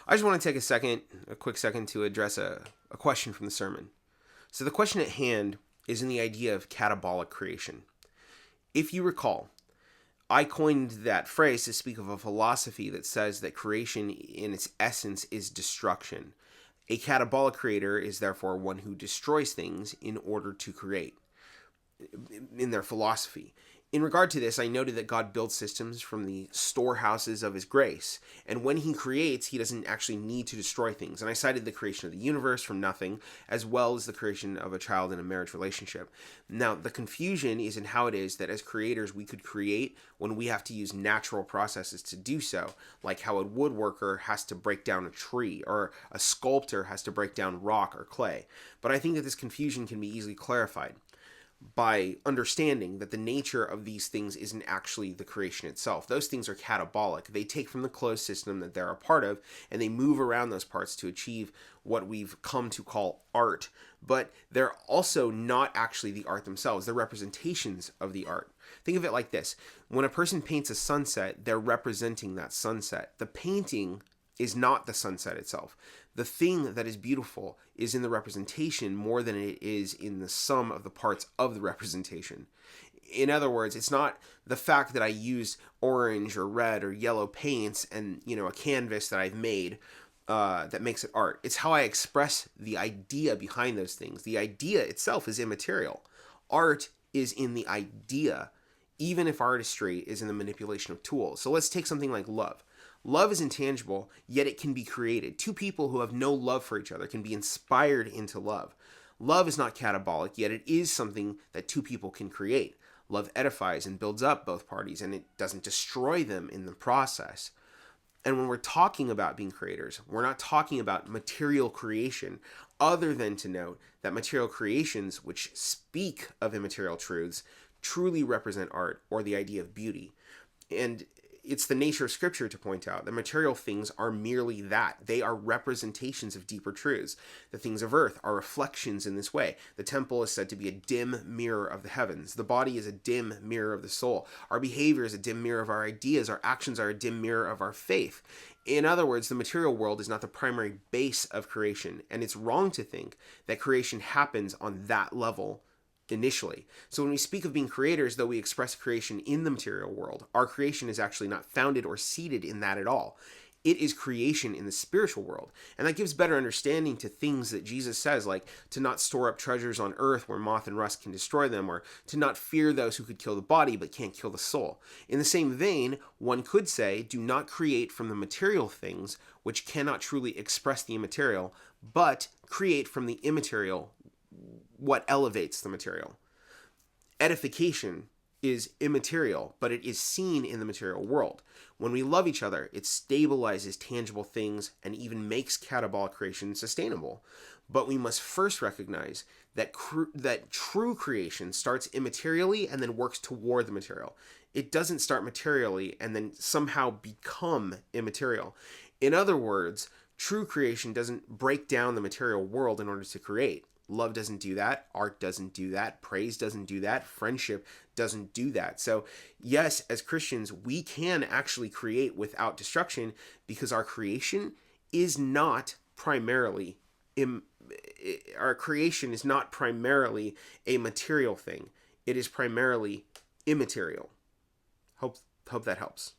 I just want to take a quick second to address a question from the sermon. So the question at hand is in the idea of catabolic creation. If you recall, I coined that phrase to speak of a philosophy that says that creation in its essence is destruction. A catabolic creator is therefore one who destroys things in order to create, in their philosophy. In regard to this, I noted that God builds systems from the storehouses of his grace, and when he creates, he doesn't actually need to destroy things. And I cited the creation of the universe from nothing, as well as the creation of a child in a marriage relationship. Now, the confusion is in how it is that as creators, we could create when we have to use natural processes to do so, like how a woodworker has to break down a tree, or a sculptor has to break down rock or clay. But I think that this confusion can be easily clarified by understanding that the nature of these things isn't actually the creation itself. Those things are catabolic. They take from the closed system that they're a part of, and they move around those parts to achieve what we've come to call art. But they're also not actually the art themselves. They're representations of the art. Think of it like this. When a person paints a sunset, they're representing that sunset. The painting is not the sunset itself. The thing that is beautiful is in the representation more than it is in the sum of the parts of the representation. In other words, it's not the fact that I use orange or red or yellow paints and, a canvas that I've made that makes it art. It's how I express the idea behind those things. The idea itself is immaterial. Art is in the idea, even if artistry is in the manipulation of tools. So let's take something like love. Love is intangible, yet it can be created. Two people who have no love for each other can be inspired into love. Love is not catabolic, yet it is something that two people can create. Love edifies and builds up both parties, and it doesn't destroy them in the process. And when we're talking about being creators, we're not talking about material creation, other than to note that material creations, which speak of immaterial truths, truly represent art or the idea of beauty. And it's the nature of Scripture to point out that material things are merely that. They are representations of deeper truths. The things of earth are reflections in this way. The temple is said to be a dim mirror of the heavens. The body is a dim mirror of the soul. Our behavior is a dim mirror of our ideas. Our actions are a dim mirror of our faith. In other words, the material world is not the primary base of creation, and it's wrong to think that creation happens on that level initially. So when we speak of being creators, though we express creation in the material world, our creation is actually not founded or seated in that at all. It is creation in the spiritual world. And that gives better understanding to things that Jesus says, like to not store up treasures on earth where moth and rust can destroy them, or to not fear those who could kill the body but can't kill the soul. In the same vein, one could say, do not create from the material things which cannot truly express the immaterial, but create from the immaterial what elevates the material. Edification is immaterial, but it is seen in the material world. When we love each other, it stabilizes tangible things and even makes catabolic creation sustainable. But we must first recognize that true creation starts immaterially and then works toward the material. It doesn't start materially and then somehow become immaterial. In other words, true creation doesn't break down the material world in order to create. Love doesn't do that. Art doesn't do that. Praise doesn't do that. Friendship doesn't do that. So yes, as Christians, we can actually create without destruction because our creation is not primarily a material thing. It is primarily immaterial. Hope that helps.